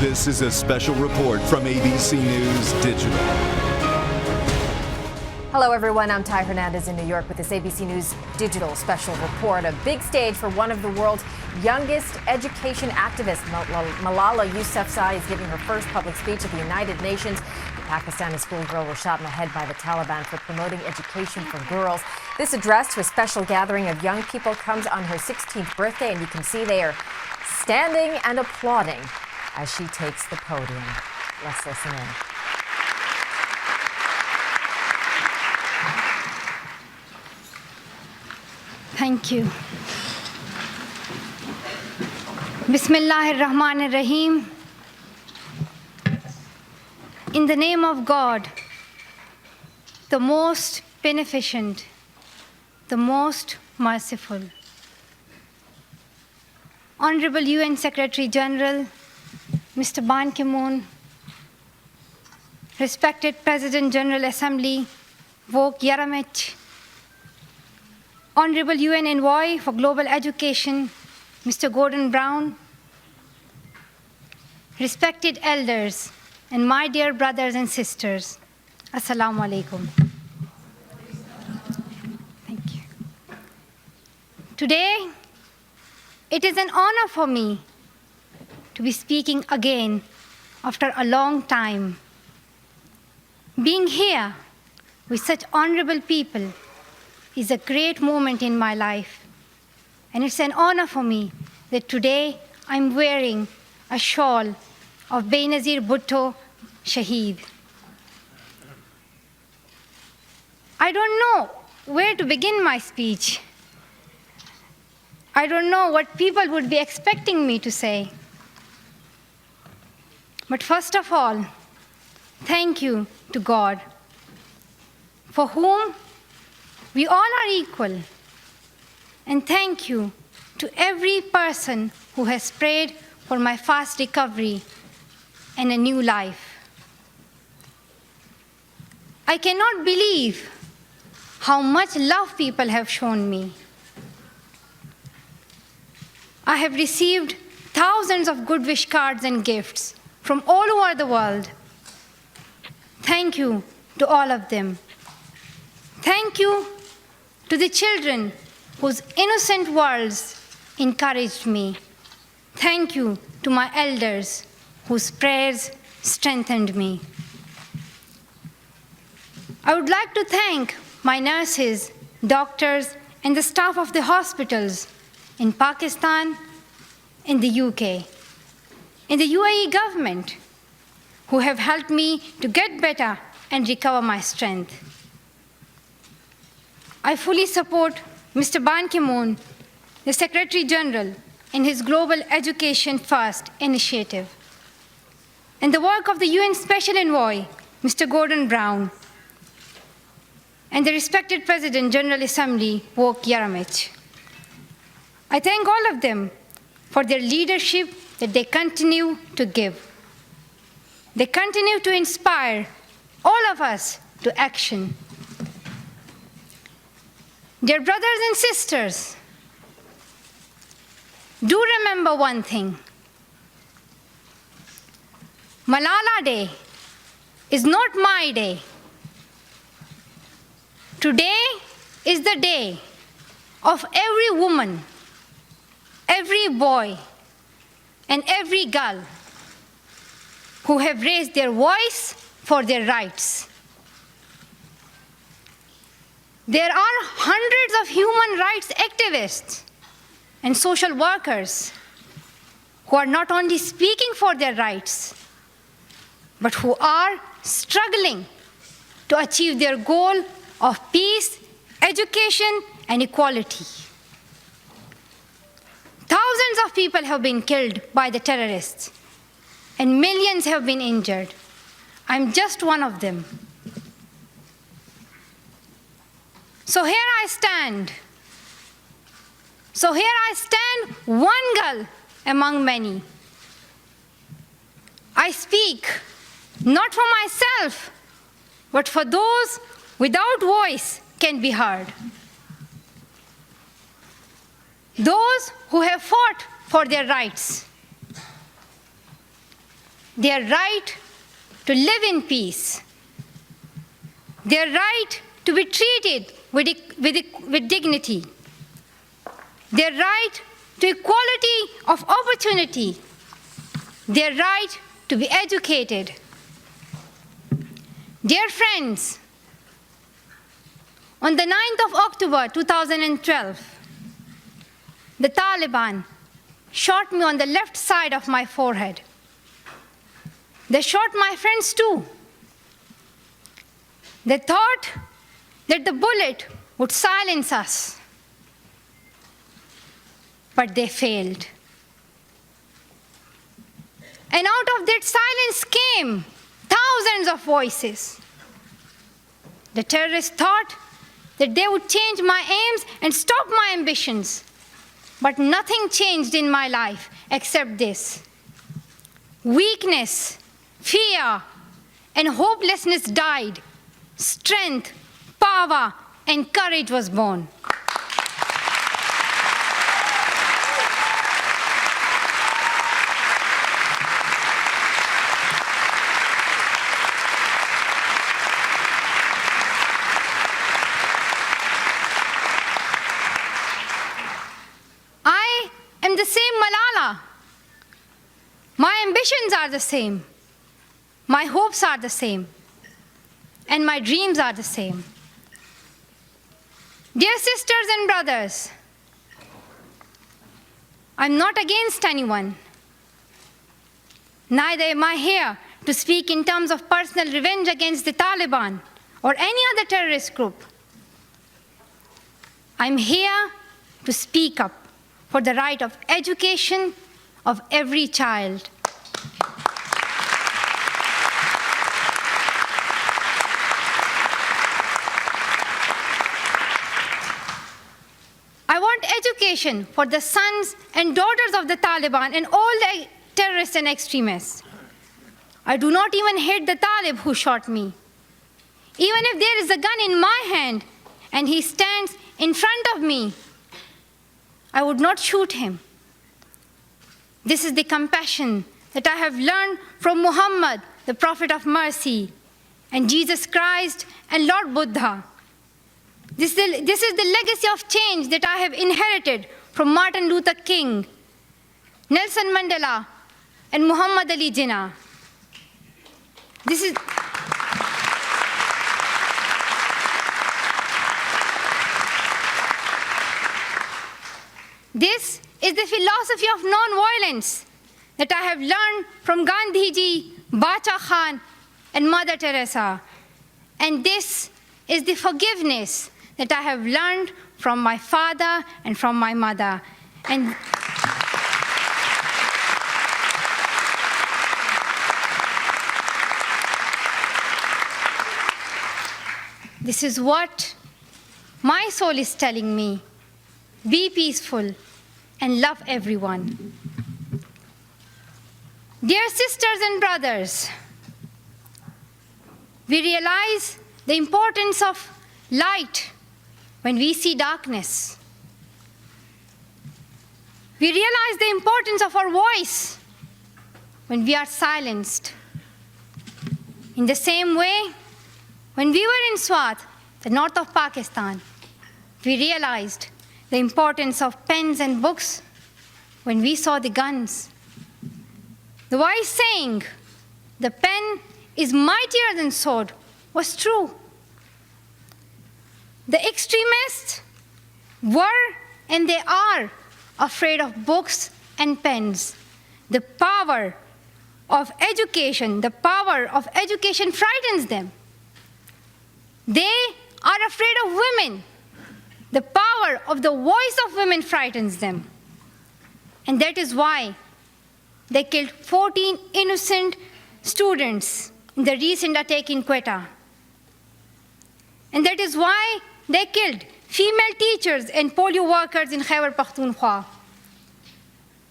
This is a special report from ABC News Digital. Hello, everyone. I'm Ty Hernandez in New York with this ABC News Digital special report. A big stage for one of the world's youngest education activists. Malala Yousafzai is giving her first public speech at the United Nations. The Pakistani schoolgirl was shot in the head by the Taliban for promoting education for girls. This address to a special gathering of young people comes on her 16th birthday, and you can see they are standing and applauding as she takes the podium. Let's listen in. Thank you. Bismillahir-Rahmanir-Rahim. In the name of God, the most beneficent, the most merciful. Honorable UN Secretary General, Mr. Ban Ki-moon, respected President General Assembly, Vok Yaramich, Honorable UN Envoy for Global Education, Mr. Gordon Brown, respected elders, and my dear brothers and sisters, Assalamu alaikum. Thank you. Today, it is an honor for me to be speaking again after a long time. Being here with such honorable people is a great moment in my life. And it's an honor for me that today I'm wearing a shawl of Benazir Bhutto Shaheed. I don't know where to begin my speech. I don't know what people would be expecting me to say. But first of all, thank you to God, for whom we all are equal. And thank you to every person who has prayed for my fast recovery and a new life. I cannot believe how much love people have shown me. I have received thousands of good wish cards and gifts from all over the world. Thank you to all of them. Thank you to the children whose innocent words encouraged me. Thank you to my elders whose prayers strengthened me. I would like to thank my nurses, doctors, and the staff of the hospitals in Pakistan, in the UK, in the UAE government, who have helped me to get better and recover my strength. I fully support Mr. Ban Ki-moon, the Secretary General, in his Global Education First initiative, and the work of the UN Special Envoy, Mr. Gordon Brown, and the respected President General Assembly, Vok Yaramich. I thank all of them for their leadership that they continue to give. They continue to inspire all of us to action. Dear brothers and sisters, do remember one thing. Malala Day is not my day. Today is the day of every woman, every boy, and every girl who have raised their voice for their rights. There are hundreds of human rights activists and social workers who are not only speaking for their rights, but who are struggling to achieve their goal of peace, education, and equality. Thousands of people have been killed by the terrorists, and millions have been injured. I'm just one of them. So here I stand. One girl among many. I speak not for myself, but for those without voice can be heard. Those who have fought for their rights. their right to live in peace, their right to be treated with dignity, their right to equality of opportunity, their right to be educated. Dear friends, on the 9th of October 2012, the Taliban shot me on the left side of my forehead. They shot my friends too. They thought that the bullet would silence us, but they failed. And out of that silence came thousands of voices. The terrorists thought that they would change my aims and stop my ambitions. But nothing changed in my life except this. Weakness, fear, and hopelessness died. Strength, power, and courage was born. I am the same Malala. My ambitions are the same. My hopes are the same. And my dreams are the same. Dear sisters and brothers, I'm not against anyone. Neither am I here to speak in terms of personal revenge against the Taliban or any other terrorist group. I'm here to speak up for the right of education of every child. I want education for the sons and daughters of the Taliban and all the terrorists and extremists. I do not even hate the Talib who shot me. Even if there is a gun in my hand and he stands in front of me, I would not shoot him. This is the compassion that I have learned from Muhammad, the Prophet of Mercy, and Jesus Christ and Lord Buddha. This is the legacy of change that I have inherited from Martin Luther King, Nelson Mandela, and Muhammad Ali Jinnah. This is the philosophy of non-violence that I have learned from Gandhiji, Bacha Khan, and Mother Teresa. And this is the forgiveness that I have learned from my father and from my mother. And this is what my soul is telling me. Be peaceful and love everyone. Dear sisters and brothers, we realize the importance of light when we see darkness. We realize the importance of our voice when we are silenced. In the same way, when we were in Swat, the north of Pakistan, we realized the importance of pens and books when we saw the guns. The wise saying, "The pen is mightier than sword," was true. The extremists were and they are afraid of books and pens. The power of education frightens them. They are afraid of women. The power of the voice of women frightens them. And that is why they killed 14 innocent students in the recent attack in Quetta. And that is why they killed female teachers and polio workers in Khyber Pakhtunkhwa.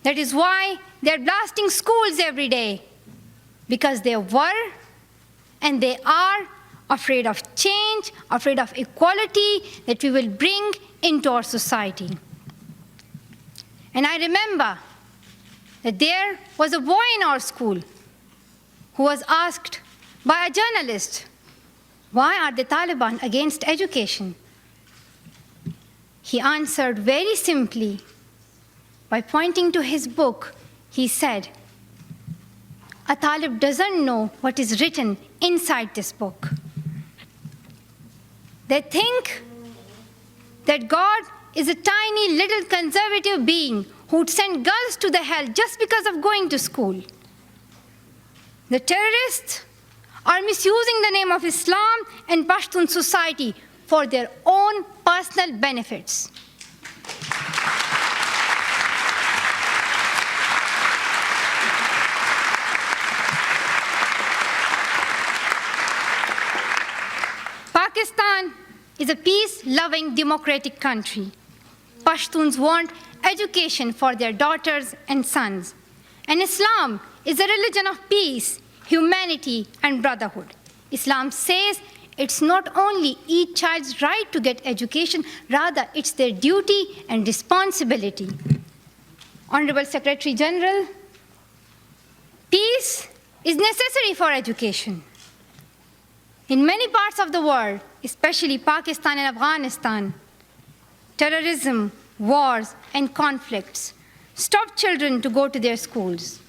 That is why they're blasting schools every day, because they were and they are afraid of change, afraid of equality that we will bring into our society. And I remember that there was a boy in our school who was asked by a journalist, why are the Taliban against education? He answered very simply by pointing to his book. He said, a Talib doesn't know what is written inside this book. They think that God is a tiny little conservative being who would send girls to the hell just because of going to school. The terrorists are misusing the name of Islam and Pashtun society for their own personal benefits. Pakistan is a peace-loving democratic country. Pashtuns want education for their daughters and sons. And Islam is a religion of peace, humanity, and brotherhood. Islam says it's not only each child's right to get education, rather it's their duty and responsibility. Honorable Secretary General, peace is necessary for education. In many parts of the world, especially Pakistan and Afghanistan, terrorism, wars, and conflicts stop children to go to their schools.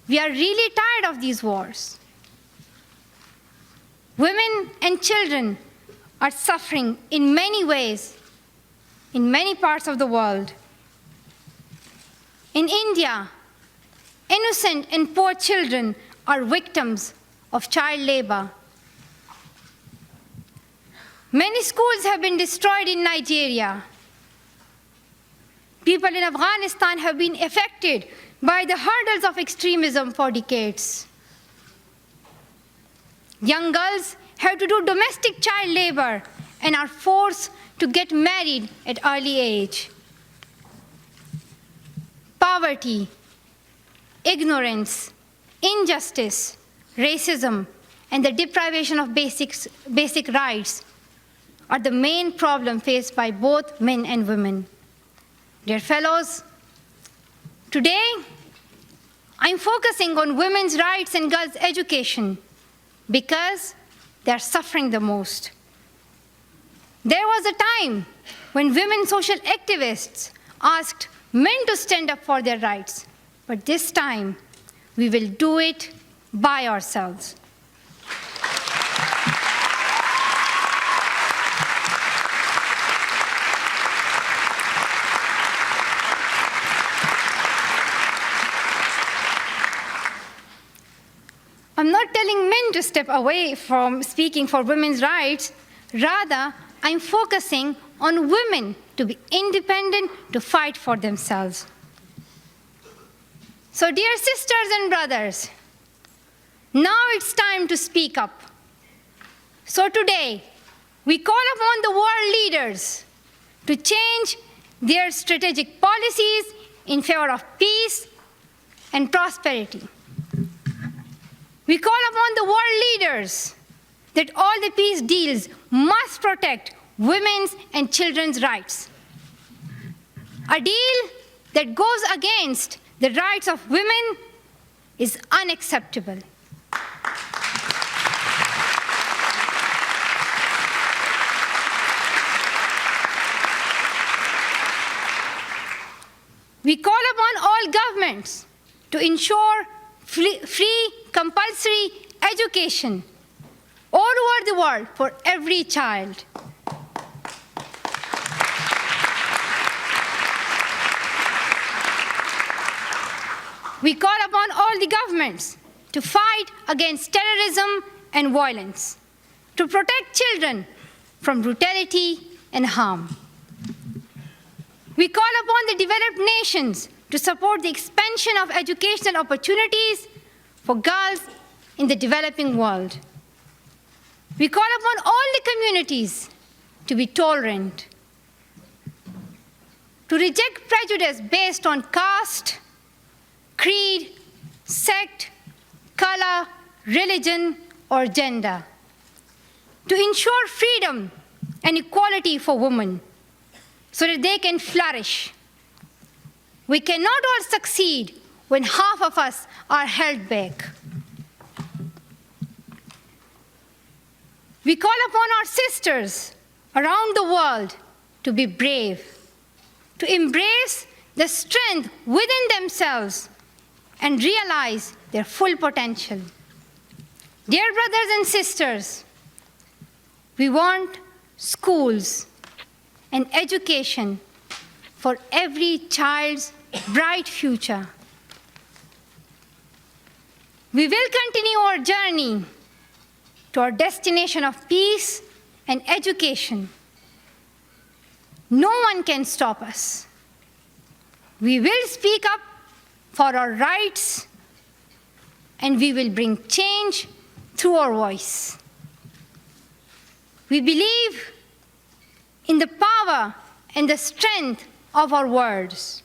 We are really tired of these wars. Women and children are suffering in many ways in many parts of the world. In India, innocent and poor children are victims of child labor. Many schools have been destroyed in Nigeria. People in Afghanistan have been affected by the hurdles of extremism for decades. Young girls have to do domestic child labor and are forced to get married at early age. Poverty, ignorance, injustice, racism, and the deprivation of basic rights are the main problem faced by both men and women. Dear fellows, today I'm focusing on women's rights and girls' education because they're suffering the most. There was a time when women social activists asked men to stand up for their rights, but this time we will do it by ourselves. I'm not telling men to step away from speaking for women's rights. Rather, I'm focusing on women to be independent, to fight for themselves. So, dear sisters and brothers, now it's time to speak up. So today, we call upon the world leaders to change their strategic policies in favor of peace and prosperity. We call upon the world leaders that all the peace deals must protect women's and children's rights. A deal that goes against the rights of women is unacceptable. We call upon all governments to ensure free, compulsory education all over the world for every child. We call upon all the governments to fight against terrorism and violence, to protect children from brutality and harm. We call upon the developed nations to support the expansion of educational opportunities for girls in the developing world. We call upon all the communities to be tolerant, to reject prejudice based on caste, creed, sect, color, religion, or gender, to ensure freedom and equality for women so that they can flourish. We cannot all succeed when half of us are held back. We call upon our sisters around the world to be brave, to embrace the strength within themselves and realize their full potential. Dear brothers and sisters, we want schools and education for every child's bright future. We will continue our journey to our destination of peace and education. No one can stop us. We will speak up for our rights, and we will bring change through our voice. We believe in the power and the strength of our words.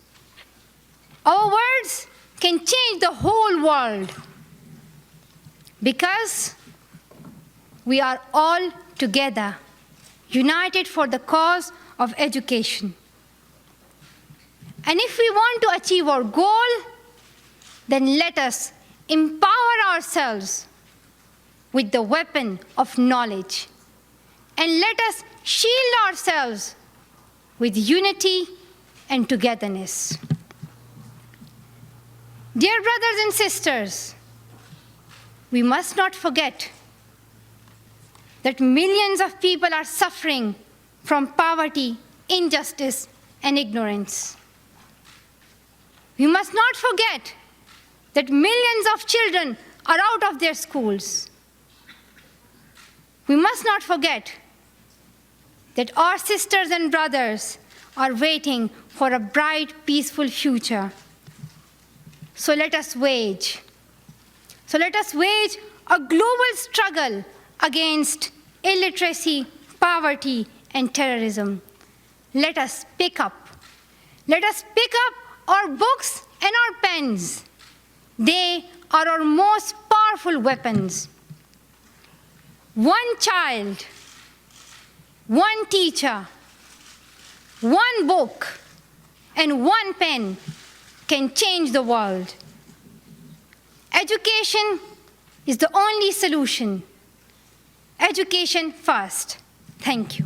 Our words can change the whole world because we are all together, united for the cause of education. And if we want to achieve our goal, then let us empower ourselves with the weapon of knowledge. And let us shield ourselves with unity and togetherness. Dear brothers and sisters, we must not forget that millions of people are suffering from poverty, injustice, and ignorance. We must not forget that millions of children are out of their schools. We must not forget that our sisters and brothers are waiting for a bright, peaceful future. So let us wage a global struggle against illiteracy, poverty, and terrorism. Let us pick up our books and our pens. They are our most powerful weapons. One child, one teacher, one book, and one pen can change the world. Education is the only solution. Education first. Thank you.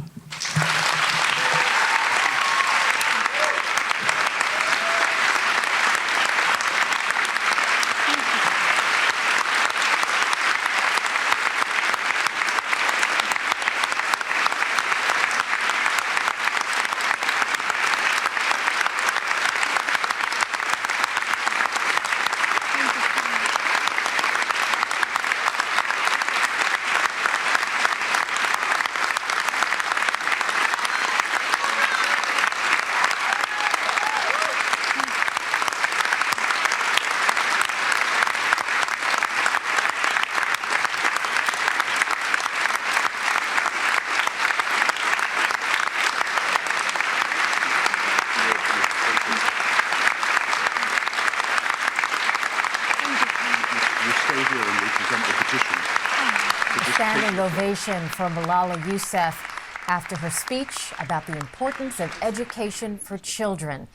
Standing ovation for Malala Yousafzai after her speech about the importance of education for children.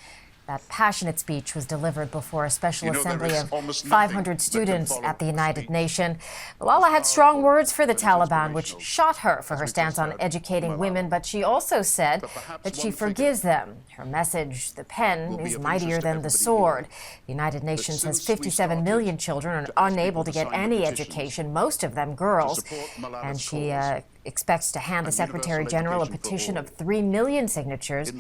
That passionate speech was delivered before a special assembly of 500 students at the United Nations. Malala had strong words for the Taliban, which shot her for her stance on educating women, but she also said that she forgives them. Her message, the pen, is mightier than the sword. The United Nations has 57 million children unable to get any education, most of them girls, and she expects to hand the Secretary General a petition of 3 million signatures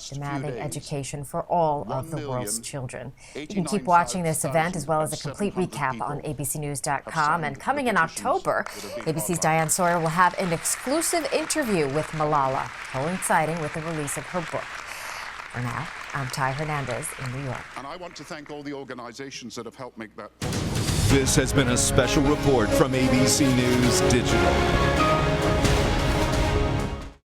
demanding education for all of the world's children. You can keep watching this event as well as a complete recap on abcnews.com. And coming in October, ABC's Diane Sawyer will have an exclusive interview with Malala, coinciding with the release of her book. For now, I'm Ty Hernandez in New York. And I want to thank all the organizations that have helped make that possible. This has been a special report from ABC News Digital.